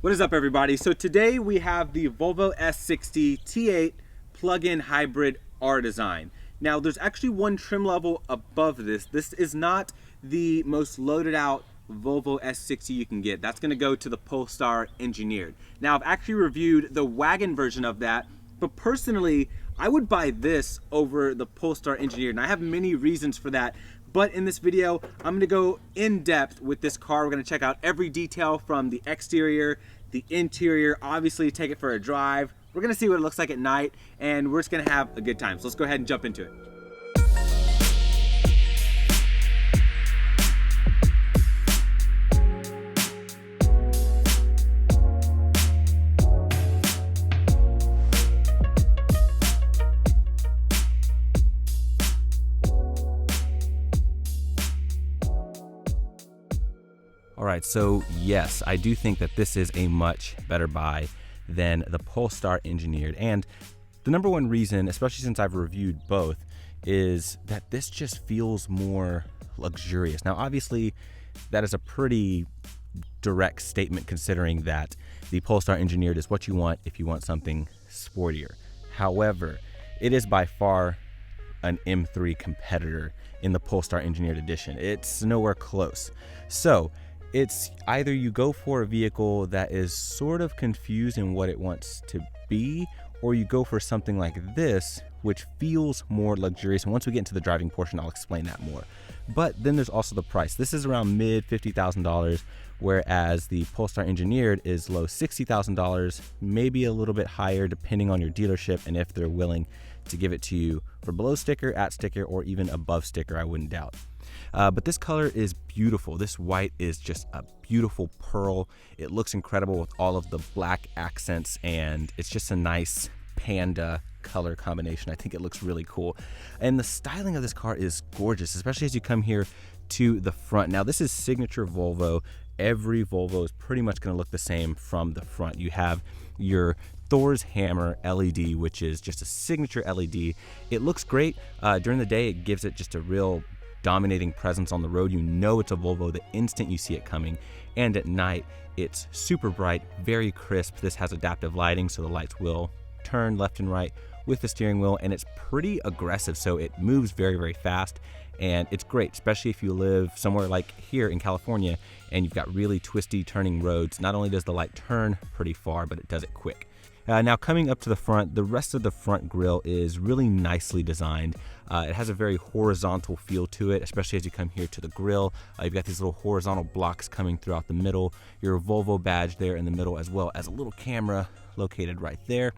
What is up, everybody? So today we have the Volvo S60 T8 plug-in hybrid R design. Now there's actually one trim level above this. This is not the most loaded out Volvo S60 you can get. That's gonna go to the Polestar Engineered. Now I've actually reviewed the wagon version of that, but personally I would buy this over the Polestar Engineered, and I have many reasons for that. But in this video, I'm gonna go in depth with this car. We're gonna check out every detail from the exterior, the interior, obviously take it for a drive. We're gonna see what it looks like at night, and we're just gonna have a good time. So let's go ahead and jump into it. All right, so yes, I do think that this is a much better buy than the Polestar Engineered. And the number one reason, especially since I've reviewed both, is that this just feels more luxurious. Now, obviously, that is a pretty direct statement considering that the Polestar Engineered is what you want if you want something sportier. However, it is by far an M3 competitor in the Polestar Engineered edition. It's nowhere close. So it's either you go for a vehicle that is sort of confused in what it wants to be, or you go for something like this, which feels more luxurious. And once we get into the driving portion, I'll explain that more. But then there's also the price. This is around mid $50,000, whereas the Polestar Engineered is low $60,000, maybe a little bit higher depending on your dealership and if they're willing to give it to you for below sticker, at sticker, or even above sticker, I wouldn't doubt. But this color is beautiful. This white is just a beautiful pearl. It looks incredible with all of the black accents, and it's just a nice panda color combination. I think it looks really cool. And the styling of this car is gorgeous, especially as you come here to the front. Now, this is signature Volvo. Every Volvo is pretty much going to look the same from the front. You have your Thor's Hammer LED, which is just a signature LED. It looks great. During the day, it gives it just a real dominating presence on the road. You know it's a Volvo the instant you see it coming. And at night, it's super bright, very crisp. This has adaptive lighting, so the lights will turn left and right with the steering wheel, and it's pretty aggressive, so it moves very, very fast. And it's great, especially if you live somewhere like here in California and you've got really twisty turning roads. Not only does the light turn pretty far, but it does it quick. Now coming up to the front, the rest of the front grille is really nicely designed. It has a very horizontal feel to it, especially as you come here to the grille. You've got these little horizontal blocks coming throughout the middle, your Volvo badge there in the middle, as well as a little camera located right there.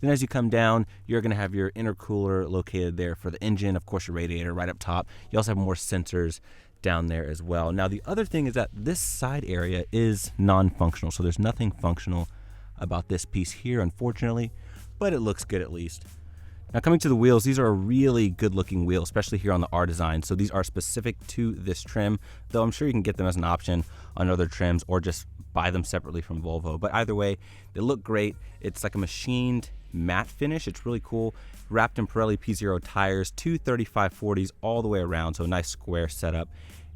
Then as you come down, you're gonna have your intercooler located there for the engine, of course your radiator right up top. You also have more sensors down there as well. Now the other thing is that this side area is non-functional, so there's nothing functional about this piece here, unfortunately, but it looks good at least. Now coming to the wheels, these are a really good looking wheel, especially here on the R design. So these are specific to this trim, though I'm sure you can get them as an option on other trims or just buy them separately from Volvo. But either way, they look great. It's like a machined matte finish. It's really cool. Wrapped in Pirelli P0 tires, two 35/40s all the way around, so a nice square setup.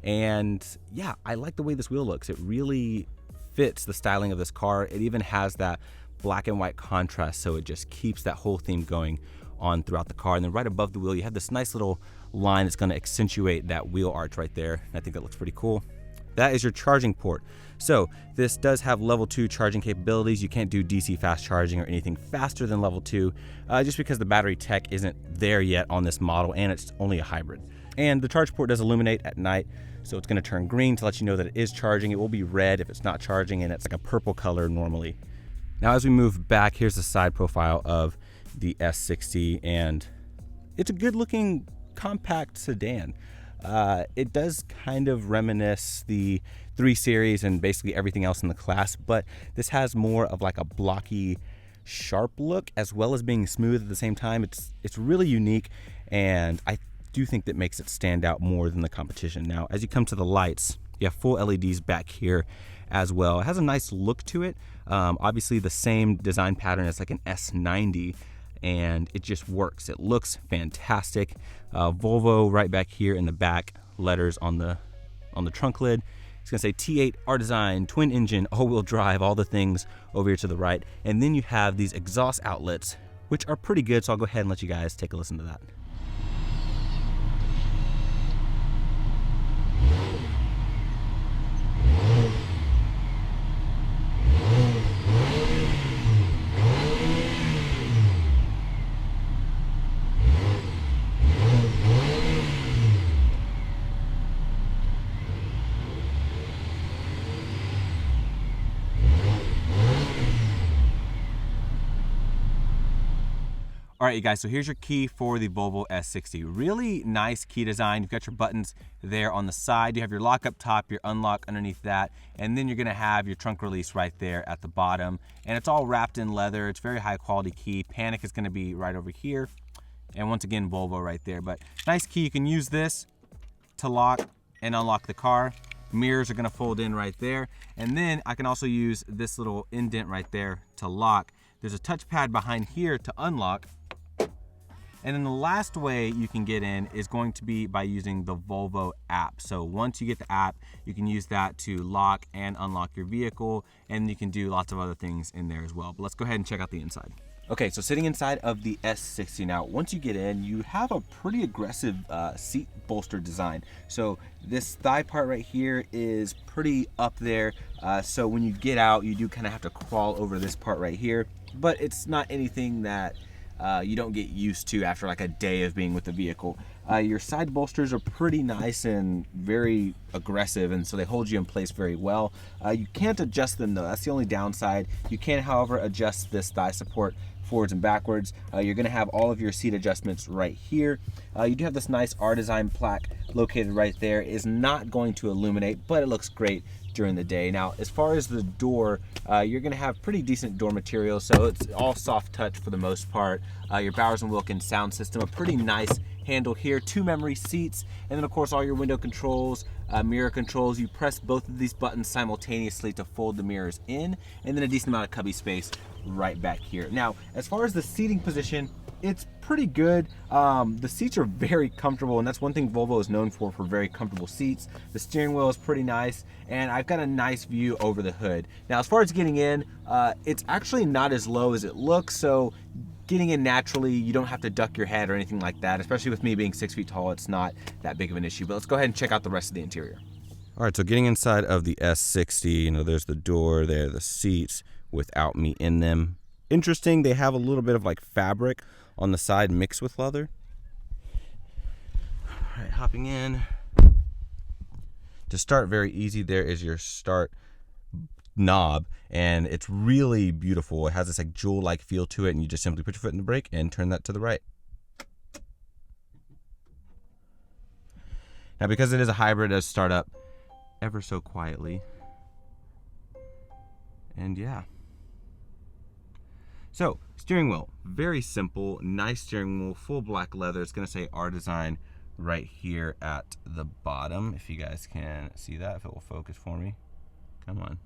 And yeah, I like the way this wheel looks. It really fits the styling of this car. It even has that black and white contrast, so it just keeps that whole theme going on throughout the car. And then right above the wheel, you have this nice little line that's going to accentuate that wheel arch right there. And I think that looks pretty cool. That is your charging port. So this does have level 2 charging capabilities. You can't do DC fast charging or anything faster than level 2, just because the battery tech isn't there yet on this model, and it's only a hybrid. And the charge port does illuminate at night, so it's going to turn green to let you know that it is charging. It will be red if it's not charging, and it's like a purple color normally. Now as we move back, here's the side profile of the S60, and it's a good looking compact sedan. It does kind of reminisce the 3 Series and basically everything else in the class, but this has more of like a blocky, sharp look as well as being smooth at the same time. It's really unique, and I do think that makes it stand out more than the competition. Now as you come to the lights, you have full LEDs back here as well. It has a nice look to it. Obviously the same design pattern as like an S90, and it just works. It looks fantastic. Volvo right back here in the back, letters on the trunk lid, It's gonna say T8 R Design, twin engine, all-wheel drive, all the things over here to the right. And then you have these exhaust outlets, which are pretty good, so I'll go ahead and let you guys take a listen to that. All right, you guys, so here's your key for the Volvo S60. Really nice key design. You've got your buttons there on the side. You have your lock up top, your unlock underneath that, and then you're gonna have your trunk release right there at the bottom. And it's all wrapped in leather. It's very high quality key. Panic is gonna be right over here. And once again, Volvo right there. But nice key, you can use this to lock and unlock the car. Mirrors are gonna fold in right there. And then I can also use this little indent right there to lock. There's a touchpad behind here to unlock. And then the last way you can get in is going to be by using the Volvo app. So once you get the app, you can use that to lock and unlock your vehicle, and you can do lots of other things in there as well. But let's go ahead and check out the inside. Okay, so sitting inside of the S60 now, once you get in, you have a pretty aggressive seat bolster design. So this thigh part right here is pretty up there. So when you get out, you do kind of have to crawl over this part right here, but it's not anything that you don't get used to after like a day of being with the vehicle. Your side bolsters are pretty nice and very aggressive, and so they hold you in place very well. You can't adjust them though, that's the only downside. You can, however, adjust this thigh support forwards and backwards. You're gonna have all of your seat adjustments right here. You do have this nice R Design plaque located right there. It is not going to illuminate, but it looks great during the day. Now, as far as the door, you're gonna have pretty decent door material, so it's all soft touch for the most part. Your Bowers & Wilkins sound system, a pretty nice handle here, 2 memory seats, and then of course all your window controls, mirror controls. You press both of these buttons simultaneously to fold the mirrors in, and then a decent amount of cubby space right back here. Now, as far as the seating position, it's pretty good. The seats are very comfortable, and that's one thing Volvo is known for very comfortable seats. The steering wheel is pretty nice, and I've got a nice view over the hood. Now, as far as getting in, it's actually not as low as it looks, so getting in naturally, you don't have to duck your head or anything like that. Especially with me being 6 feet tall, it's not that big of an issue. But let's go ahead and check out the rest of the interior. All right, so getting inside of the S60, you know, there's the door there, the seats without me in them. Interesting, they have a little bit of like fabric on the side mixed with leather. All right, hopping in. To start, very easy, there is your start knob, and it's really beautiful. It has this like jewel-like feel to it, and you just simply put your foot in the brake and turn that to the right. Now, because it is a hybrid, it does start up ever so quietly. And yeah. So, steering wheel, very simple, nice steering wheel, full black leather. It's gonna say R Design right here at the bottom, if you guys can see that, if it will focus for me. Come on.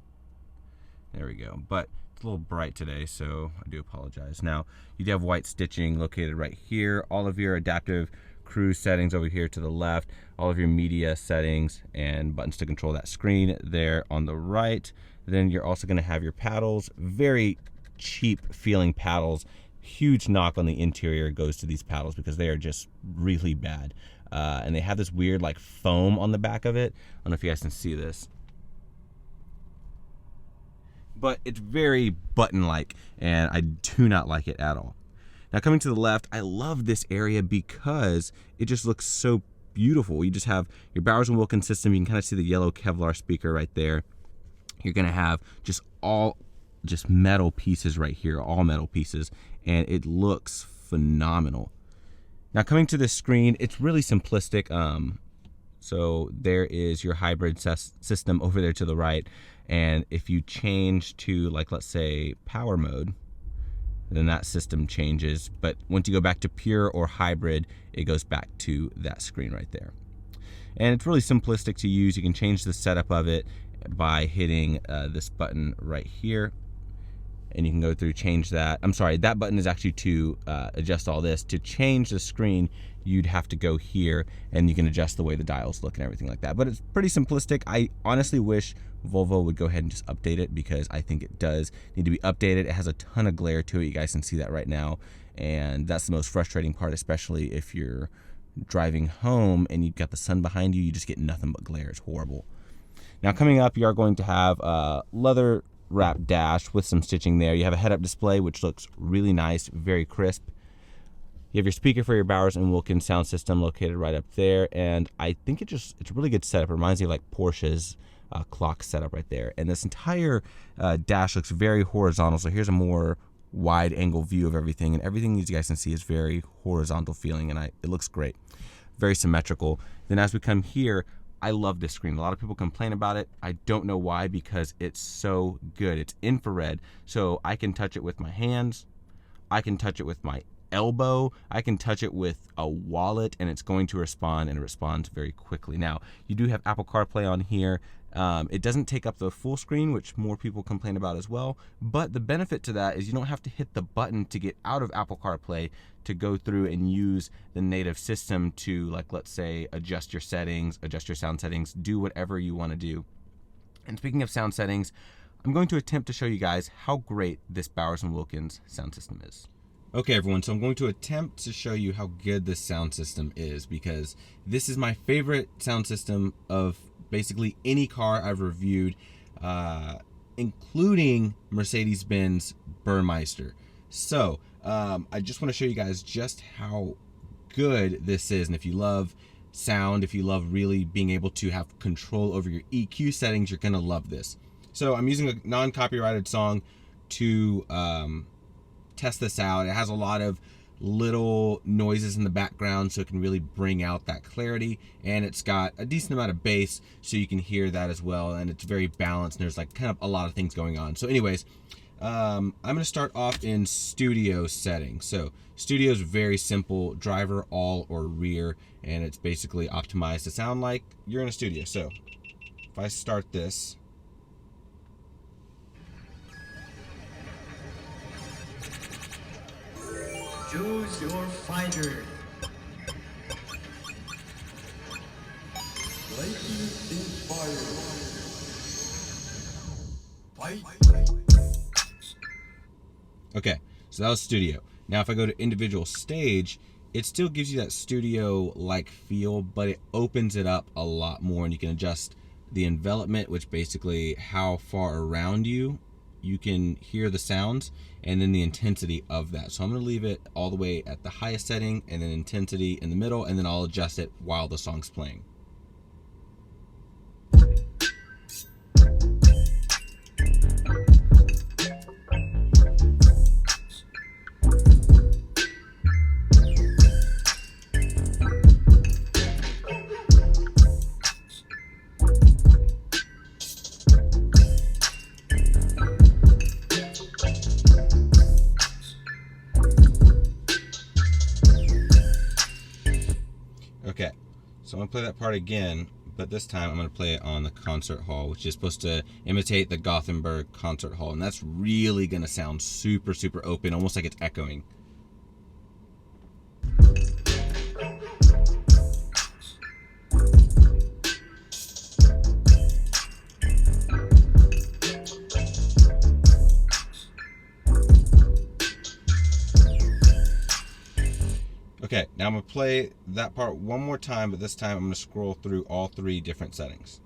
There we go. But it's a little bright today, so I do apologize. Now, you do have white stitching located right here. All of your adaptive cruise settings over here to the left. All of your media settings and buttons to control that screen there on the right. Then you're also going to have your paddles. Very cheap feeling paddles. Huge knock on the interior goes to these paddles because they are just really bad. And they have this weird like foam on the back of it. I don't know if you guys can see this, but it's very button-like, and I do not like it at all. Now, coming to the left, I love this area because it just looks so beautiful. You just have your Bowers & Wilkins system. You can kind of see the yellow Kevlar speaker right there. You're gonna have just metal pieces right here, all metal pieces, and it looks phenomenal. Now, coming to this screen, it's really simplistic. So there is your hybrid system over there to the right. And if you change to, like, let's say power mode, then that system changes. But once you go back to pure or hybrid, it goes back to that screen right there. And it's really simplistic to use. You can change the setup of it by hitting this button right here. and you can go through, change that. I'm sorry, that button is actually to adjust all this. To change the screen, you'd have to go here, and you can adjust the way the dials look and everything like that. But it's pretty simplistic. I honestly wish Volvo would go ahead and just update it, because I think it does need to be updated. It has a ton of glare to it. You guys can see that right now, and that's the most frustrating part, especially if you're driving home and you've got the sun behind you. You just get nothing but glare. It's horrible. Now coming up, you are going to have a leather wrap dash with some stitching there. You have a head-up display, which looks really nice, very crisp. You have your speaker for your Bowers & Wilkins sound system located right up there, and I think it's a really good setup. It reminds me of like Porsche's clock setup right there. And this entire dash looks very horizontal, so here's a more wide angle view of everything, and everything you guys can see is very horizontal feeling, and it looks great, very symmetrical. Then as we come here, I love this screen. A lot of people complain about it. I don't know why, because it's so good. It's infrared, so I can touch it with my hands, I can touch it with my elbow, I can touch it with a wallet, and it's going to respond, and it responds very quickly. Now, you do have Apple CarPlay on here. It doesn't take up the full screen, which more people complain about as well, but the benefit to that is you don't have to hit the button to get out of Apple CarPlay to go through and use the native system to, like, let's say, adjust your settings, adjust your sound settings, do whatever you want to do. And speaking of sound settings, I'm going to attempt to show you guys how great this Bowers & Wilkins sound system is. Okay everyone, so I'm going to attempt to show you how good this sound system is, because this is my favorite sound system of basically any car I've reviewed, including Mercedes-Benz Burmeister. So I just want to show you guys just how good this is, and if you love sound, if you love really being able to have control over your EQ settings, you're gonna love this. So I'm using a non-copyrighted song to test this out. It has a lot of little noises in the background, so it can really bring out that clarity, and it's got a decent amount of bass, so you can hear that as well, and it's very balanced, and there's like kind of a lot of things going on. So anyways, I'm gonna start off in studio settings. So studio is very simple, driver, all, or rear, and it's basically optimized to sound like you're in a studio. So if I start this, choose your fighter. Lightning inspired. Fight. okay, so that was studio. Now if I go to individual stage, it still gives you that studio-like feel, but it opens it up a lot more, and you can adjust the envelopment, which basically how far around you can hear the sounds, and then the intensity of that. So I'm going to leave it all the way at the highest setting, and then intensity in the middle, and then I'll adjust it while the song's playing. Okay, so I'm gonna play that part again, but this time I'm gonna play it on the concert hall, which is supposed to imitate the Gothenburg concert hall, and that's really gonna sound super, super open, almost like it's echoing. Okay, now I'm going to play that part one more time, but this time I'm going to scroll through all three different settings.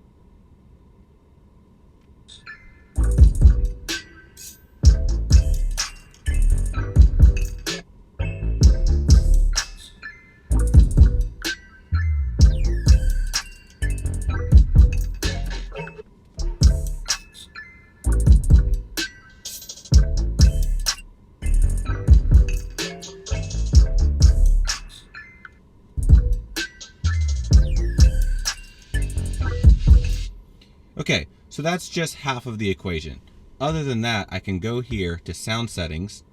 Okay, so that's just half of the equation. Other than that, I can go here to sound settings,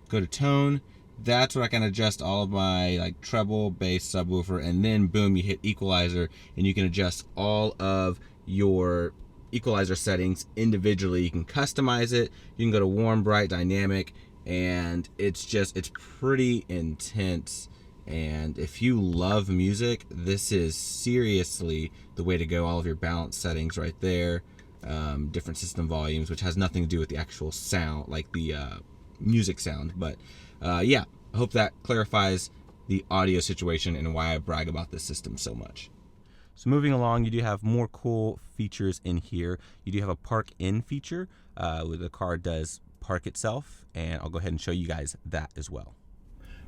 go to tone. That's where I can adjust all of my like treble, bass, subwoofer, and then boom, you hit equalizer, and you can adjust all of your equalizer settings individually. You can customize it. You can go to warm, bright, dynamic, and it's pretty intense. And if you love music, this is seriously the way to go. All of your balance settings right there, different system volumes, which has nothing to do with the actual sound, like the music sound. But yeah, I hope that clarifies the audio situation and why I brag about this system so much. So moving along, you do have more cool features in here. You do have a park in feature where the car does park itself, and I'll go ahead and show you guys that as well.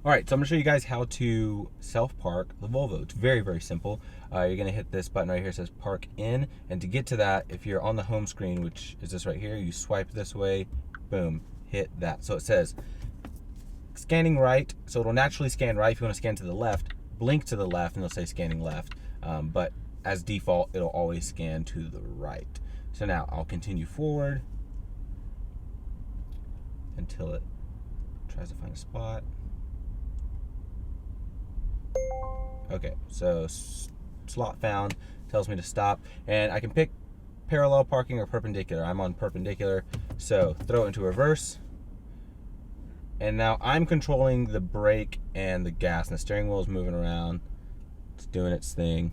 All right, so I'm gonna show you guys how to self-park the Volvo. It's very, very simple. You're gonna hit this button right here that says park in, and to get to that, if you're on the home screen, which is this right here, you swipe this way, boom, hit that. So it says scanning right, so it'll naturally scan right. If you wanna scan to the left, blink to the left and it'll say scanning left. But as default, it'll always scan to the right. So now I'll continue forward until it tries to find a spot. Okay, so slot found, tells me to stop, and I can pick parallel parking or perpendicular. I'm on perpendicular, so throw it into reverse. And now I'm controlling the brake and the gas, and the steering wheel is moving around. It's doing its thing.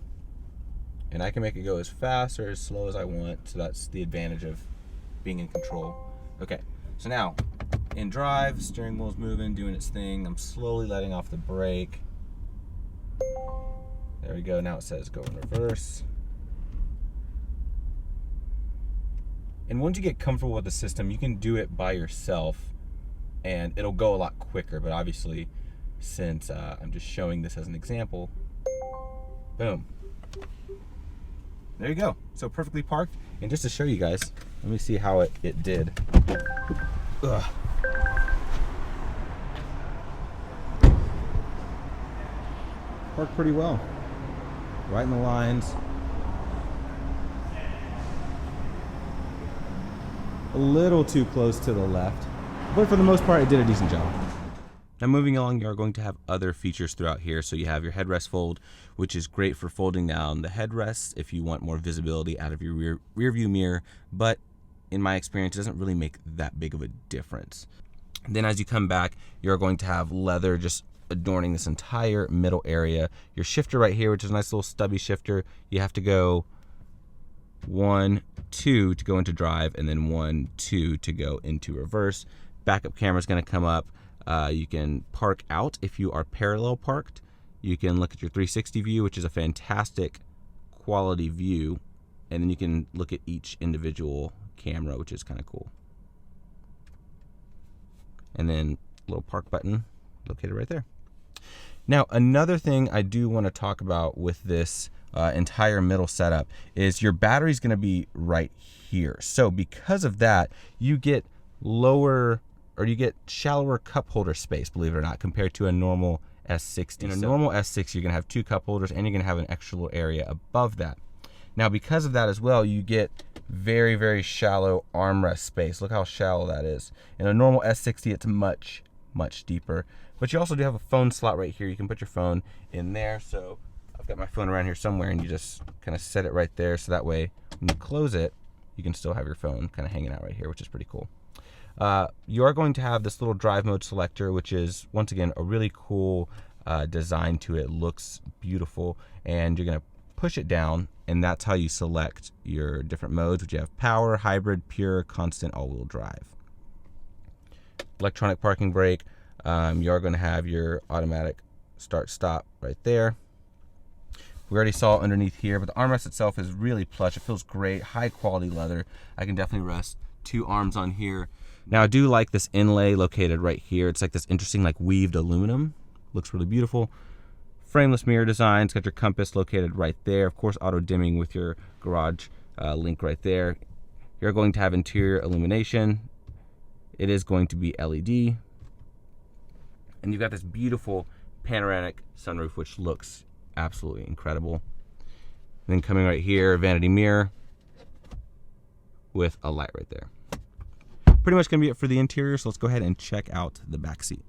And I can make it go as fast or as slow as I want, so that's the advantage of being in control. Okay, so now in drive, steering wheel's moving, doing its thing. I'm slowly letting off the brake. There we go, now it says go in reverse. And once you get comfortable with the system, you can do it by yourself and it'll go a lot quicker. But obviously, since I'm just showing this as an example, boom. There you go, so perfectly parked. And just to show you guys, let me see how it did. Ugh. Parked pretty well, right in the lines. A little too close to the left, but for the most part, it did a decent job. Now moving along, you are going to have other features throughout here. So you have your headrest fold, which is great for folding down the headrest if you want more visibility out of your rear view mirror, but in my experience, it doesn't really make that big of a difference. And then as you come back, you're going to have leather just adorning this entire middle area. Your shifter right here, which is a nice little stubby shifter, you have to go 1, 2 to go into drive, and then 1, 2 to go into reverse. Backup camera is going to come up. You can park out if you are parallel parked. You can look at your 360 view, which is a fantastic quality view, and then you can look at each individual camera, which is kind of cool. And then a little park button located right there. Now, another thing I do want to talk about with this entire middle setup is your battery is going to be right here. So because of that, you get shallower cup holder space, believe it or not, compared to a normal S60. In a normal S60, you're going to have 2 cup holders and you're going to have an extra little area above that. Now, because of that as well, you get very, very shallow armrest space. Look how shallow that is. In a normal S60, it's much, much deeper. But you also do have a phone slot right here. You can put your phone in there. So I've got my phone around here somewhere, and you just kind of set it right there. So that way, when you close it, you can still have your phone kind of hanging out right here, which is pretty cool. You are going to have this little drive mode selector, which is, once again, a really cool design to it. It looks beautiful. And you're going to push it down, and that's how you select your different modes, which you have power, hybrid, pure, constant, all-wheel drive. Electronic parking brake. You are going to have your automatic start-stop right there. We already saw underneath here, but the armrest itself is really plush. It feels great, high-quality leather. I can definitely rest 2 arms on here. Now, I do like this inlay located right here. It's like this interesting, like weaved aluminum. Looks really beautiful. Frameless mirror design. It's got your compass located right there. Of course, auto dimming with your garage link right there. You're going to have interior illumination. It is going to be LED. And you've got this beautiful panoramic sunroof, which looks absolutely incredible. And then coming right here, vanity mirror with a light right there. Pretty much gonna be it for the interior, so let's go ahead and check out the back seat.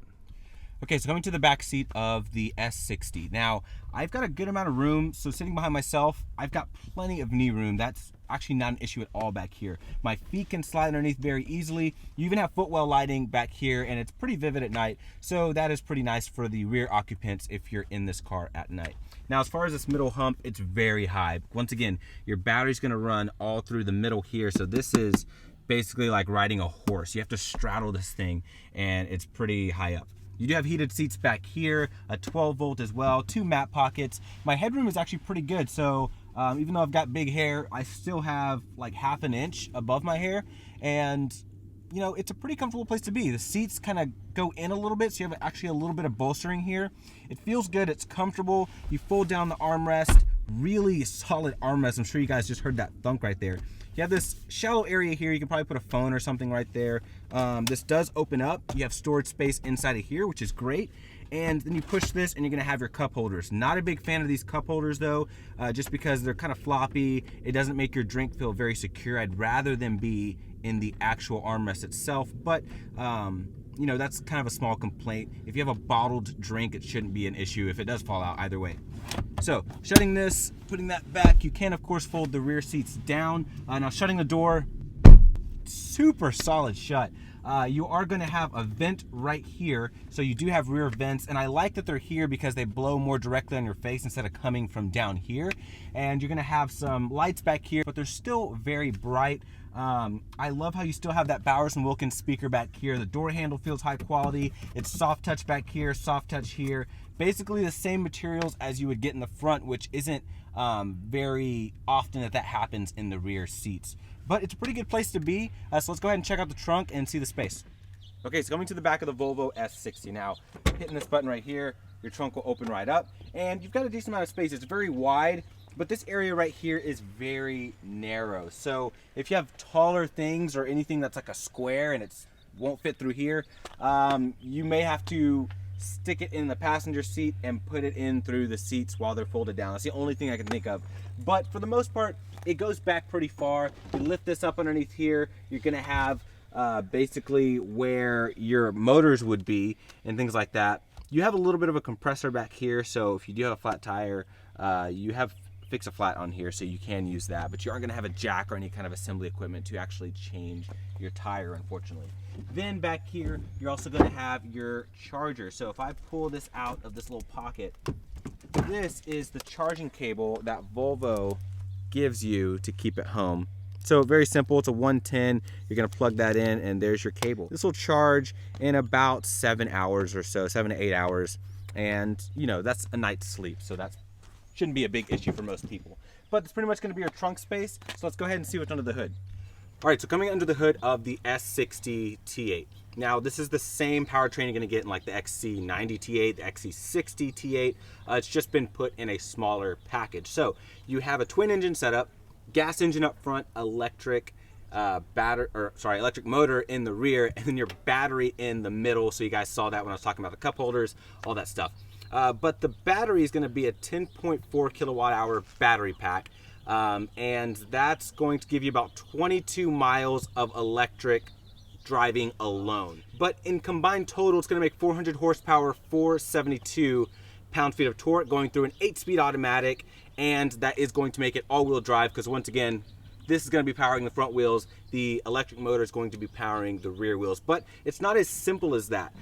Okay, so coming to the back seat of the S60. Now, I've got a good amount of room, so sitting behind myself, I've got plenty of knee room. That's actually not an issue at all back here. My feet can slide underneath very easily. You even have footwell lighting back here, and it's pretty vivid at night, so that is pretty nice for the rear occupants if you're in this car at night. Now, as far as this middle hump, it's very high. Once again, your battery's gonna run all through the middle here, so this is basically like riding a horse. You have to straddle this thing, and it's pretty high up. You do have heated seats back here, a 12 volt as well, 2 mat pockets. My headroom is actually pretty good, so even though I've got big hair, I still have like ½ an inch above my hair, and you know, it's a pretty comfortable place to be. The seats kind of go in a little bit, so you have actually a little bit of bolstering here. It feels good, it's comfortable. You fold down the armrest, really solid armrest. I'm sure you guys just heard that thunk right there. You have this shallow area here. You can probably put a phone or something right there. This does open up. You have storage space inside of here, which is great. And then you push this and you're gonna have your cup holders. Not a big fan of these cup holders though, just because they're kind of floppy. It doesn't make your drink feel very secure. I'd rather them be in the actual armrest itself, but you know, that's kind of a small complaint. If you have a bottled drink, it shouldn't be an issue if it does fall out either way. So shutting this, putting that back, you can of course fold the rear seats down. Now shutting the door, super solid shut. You are going to have a vent right here, so you do have rear vents, and I like that they're here because they blow more directly on your face instead of coming from down here. And you're going to have some lights back here, but they're still very bright. I love how you still have that Bowers & Wilkins speaker back here. The door handle feels high quality. It's soft touch back here, soft touch here. Basically the same materials as you would get in the front, which isn't very often that happens in the rear seats. But it's a pretty good place to be. So let's go ahead and check out the trunk and see the space. Okay, so coming to the back of the Volvo S60 now, hitting this button right here, your trunk will open right up, and you've got a decent amount of space. It's very wide, but this area right here is very narrow. So if you have taller things or anything that's like a square and it won't fit through here, you may have to stick it in the passenger seat and put it in through the seats while they're folded down. That's the only thing I can think of. But for the most part, it goes back pretty far. You lift this up underneath here, you're gonna have basically where your motors would be and things like that. You have a little bit of a compressor back here, so if you do have a flat tire, you have Fix-A-Flat on here, so you can use that, but you aren't gonna have a jack or any kind of assembly equipment to actually change your tire, unfortunately. Then back here, you're also gonna have your charger. So if I pull this out of this little pocket, this is the charging cable that Volvo gives you to keep it home. So very simple, it's a 110, you're gonna plug that in and there's your cable. This will charge in about 7 hours or so, 7 to 8 hours. And you know, that's a night's sleep, so that shouldn't be a big issue for most people. But it's pretty much gonna be your trunk space, so let's go ahead and see what's under the hood. All right, so coming under the hood of the S60 T8. Now, this is the same powertrain you're gonna get in like the XC90 T8, the XC60 T8. It's just been put in a smaller package. So you have a twin engine setup, gas engine up front, electric electric motor in the rear, and then your battery in the middle. So you guys saw that when I was talking about the cup holders, all that stuff. But the battery is gonna be a 10.4 kilowatt hour battery pack. And that's going to give you about 22 miles of electric driving alone. But in combined total, it's going to make 400 horsepower, 472 pound-feet of torque, going through an 8-speed automatic, and that is going to make it all-wheel drive, because once again, this is going to be powering the front wheels, the electric motor is going to be powering the rear wheels. But it's not as simple as that,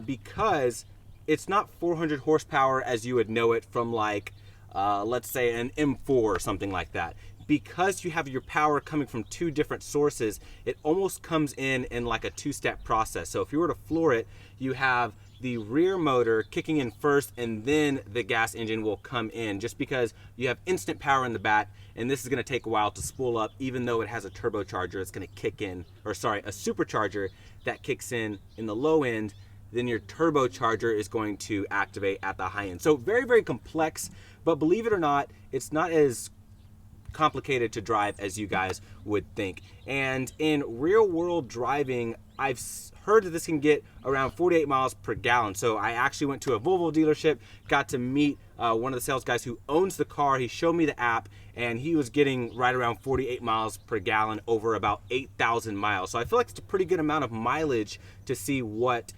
because it's not 400 horsepower as you would know it from like let's say an M4 or something like that. Because you have your power coming from 2 different sources, it almost comes in like a 2-step process. So if you were to floor it, you have the rear motor kicking in first, and then the gas engine will come in, just because you have instant power in the back, and this is gonna take a while to spool up. Even though it has a turbocharger, it's gonna kick in, or sorry, a supercharger that kicks in the low end, then your turbocharger is going to activate at the high end. So very, very complex, but believe it or not, it's not as complicated to drive as you guys would think. And in real world driving, I've heard that this can get around 48 miles per gallon. So I actually went to a Volvo dealership, got to meet one of the sales guys who owns the car. He showed me the app, and he was getting right around 48 miles per gallon over about 8,000 miles. So I feel like it's a pretty good amount of mileage to see what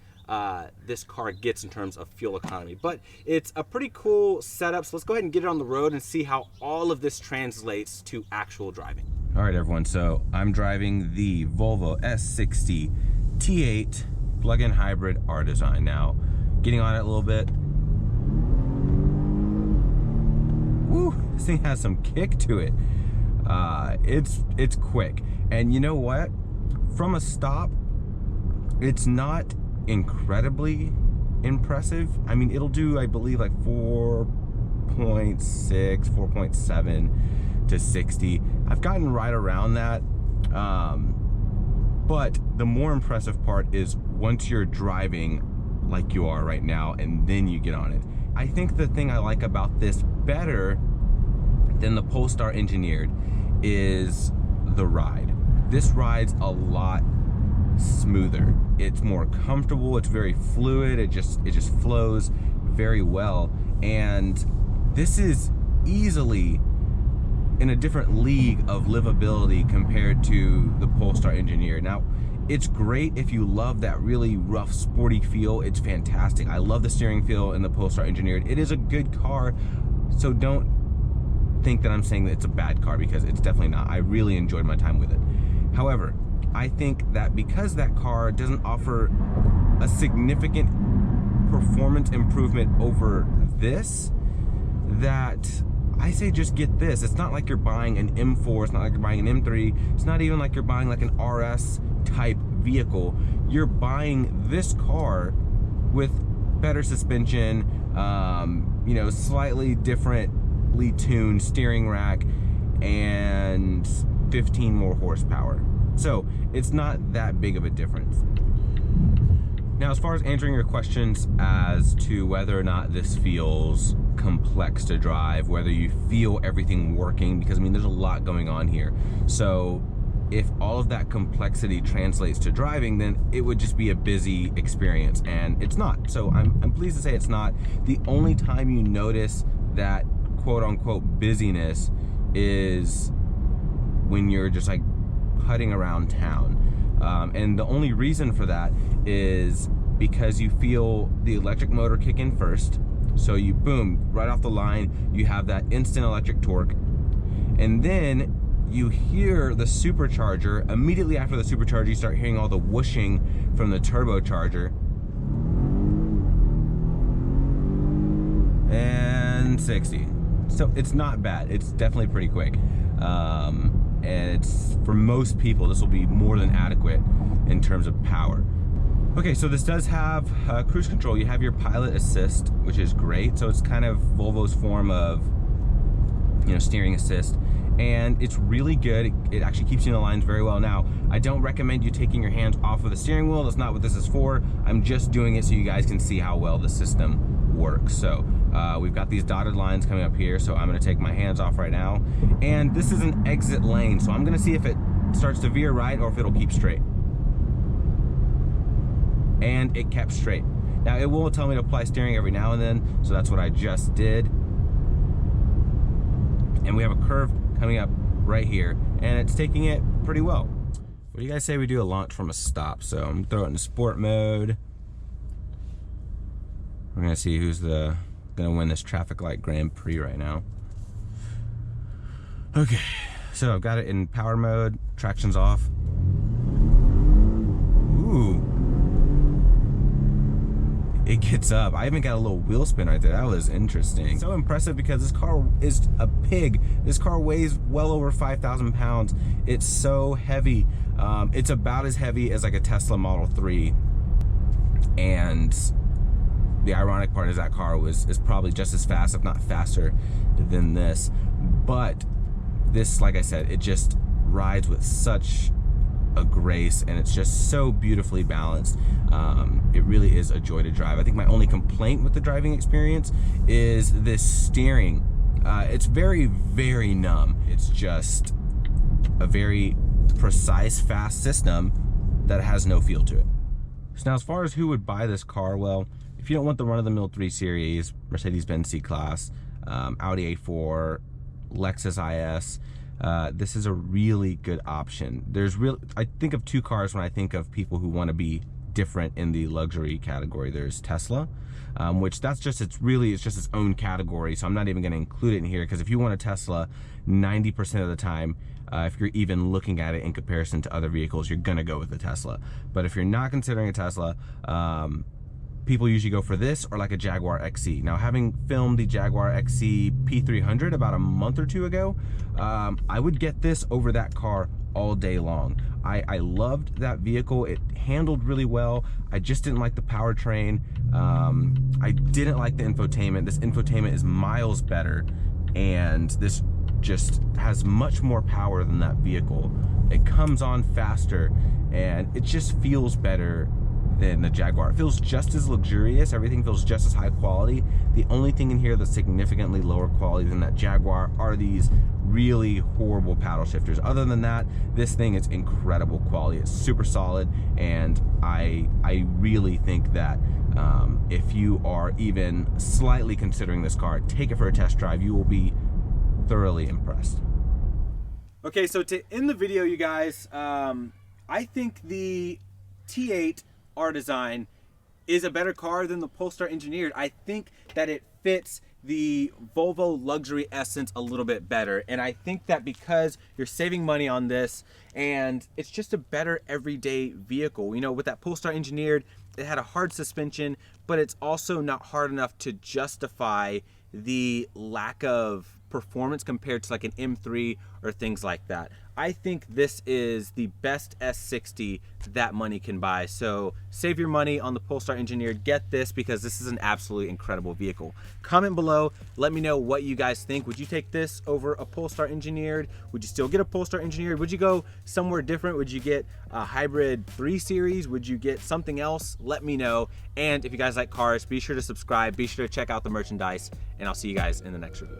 this car gets in terms of fuel economy. But it's a pretty cool setup, so let's go ahead and get it on the road and see how all of this translates to actual driving. All right, everyone, so I'm driving the Volvo S60 T8 plug-in hybrid R design. Now, getting on it a little bit. Woo, this thing has some kick to it. It's quick. And you know what? From a stop, it's not incredibly impressive. I mean, it'll do, I believe, like 4.6, 4.7 to 60. I've gotten right around that. But the more impressive part is once you're driving like you are right now and then you get on it. I think the thing I like about this better than the Polestar Engineered is the ride. This rides a lot smoother. It's more comfortable, it's very fluid, it just flows very well. And this is easily in a different league of livability compared to the Polestar Engineered. Now, it's great if you love that really rough, sporty feel. It's fantastic. I love the steering feel in the Polestar Engineered. It is a good car, so don't think that I'm saying that it's a bad car, because it's definitely not. I really enjoyed my time with it. However, I think that because that car doesn't offer a significant performance improvement over this, that I say just get this. It's not like you're buying an M4, it's not like you're buying an M3, it's not even like you're buying like an RS type vehicle. You're buying this car with better suspension, you know, slightly differently tuned steering rack, and 15 more horsepower. So it's not that big of a difference. Now, as far as answering your questions as to whether or not this feels complex to drive, whether you feel everything working, because I mean, there's a lot going on here. So if all of that complexity translates to driving, then it would just be a busy experience, and it's not. So I'm pleased to say it's not. The only time you notice that quote unquote busyness is when you're just like putting around town. And the only reason for that is because you feel the electric motor kick in first. So you, boom, right off the line, you have that instant electric torque. And then you hear the supercharger. Immediately after the supercharger, you start hearing all the whooshing from the turbocharger. And 60. So it's not bad. It's definitely pretty quick. And it's, for most people, this will be more than adequate in terms of power. Okay, so this does have cruise control. You have your pilot assist, which is great. So it's kind of Volvo's form of, you know, steering assist. And it's really good. It actually keeps you in the lines very well. Now, I don't recommend you taking your hands off of the steering wheel. That's not what this is for. I'm just doing it so you guys can see how well the system works. So we've got these dotted lines coming up here. So I'm gonna take my hands off right now. And this is an exit lane. So I'm gonna see if it starts to veer right or if it'll keep straight. And it kept straight. Now, it will tell me to apply steering every now and then. So that's what I just did. And we have a curve coming up right here, and it's taking it pretty well. What do you guys say we do a launch from a stop? So I'm gonna throw it in sport mode. We're gonna see who's gonna win this traffic light Grand Prix right now. Okay, so I've got it in power mode, traction's off. Ooh. It gets up. I even got a little wheel spin right there. That was interesting. So impressive because this car is a pig. This car weighs well over 5,000 pounds. It's so heavy. It's about as heavy as like a Tesla Model 3. And the ironic part is that car is probably just as fast, if not faster, than this. But this, like I said, it just rides with such a grace, and it's just so beautifully balanced. It really is a joy to drive. I think my only complaint with the driving experience is this steering. It's very, very numb. It's just a very precise, fast system that has no feel to it. So now, as far as who would buy this car, well, if you don't want the run-of-the-mill 3 Series, Mercedes-Benz C-Class, Audi A4, Lexus IS, this is a really good option. I think of two cars when I think of people who want to be different in the luxury category. There's Tesla, which that's just, it's just its own category. So I'm not even going to include it in here, because if you want a Tesla, 90% of the time, if you're even looking at it in comparison to other vehicles, you're going to go with the Tesla. But if you're not considering a Tesla, people usually go for this or like a Jaguar XC. Now, having filmed the Jaguar XC P300 about a month or two ago, I would get this over that car all day long. I loved that vehicle. It handled really well. I just didn't like the powertrain. I didn't like the infotainment. This infotainment is miles better, and this just has much more power than that vehicle. It comes on faster, and it just feels better than the Jaguar. It feels just as luxurious. Everything feels just as high quality. The only thing in here that's significantly lower quality than that Jaguar are these really horrible paddle shifters. Other than that, this thing is incredible quality. It's super solid, and I really think that if you are even slightly considering this car, take it for a test drive. You will be thoroughly impressed. Okay, so to end the video, you guys, I think the T8 R Design is a better car than the Polestar Engineered. I think that it fits the Volvo luxury essence a little bit better, and I think that because you're saving money on this, and it's just a better everyday vehicle. You know, with that Polestar Engineered, it had a hard suspension, but it's also not hard enough to justify the lack of performance compared to like an M3 or things like that. I think this is the best S60 that money can buy. So save your money on the Polestar Engineered. Get this, because this is an absolutely incredible vehicle. Comment below. Let me know what you guys think. Would you take this over a Polestar Engineered? Would you still get a Polestar Engineered? Would you go somewhere different? Would you get a hybrid 3 Series? Would you get something else? Let me know. And if you guys like cars, be sure to subscribe. Be sure to check out the merchandise, and I'll see you guys in the next review.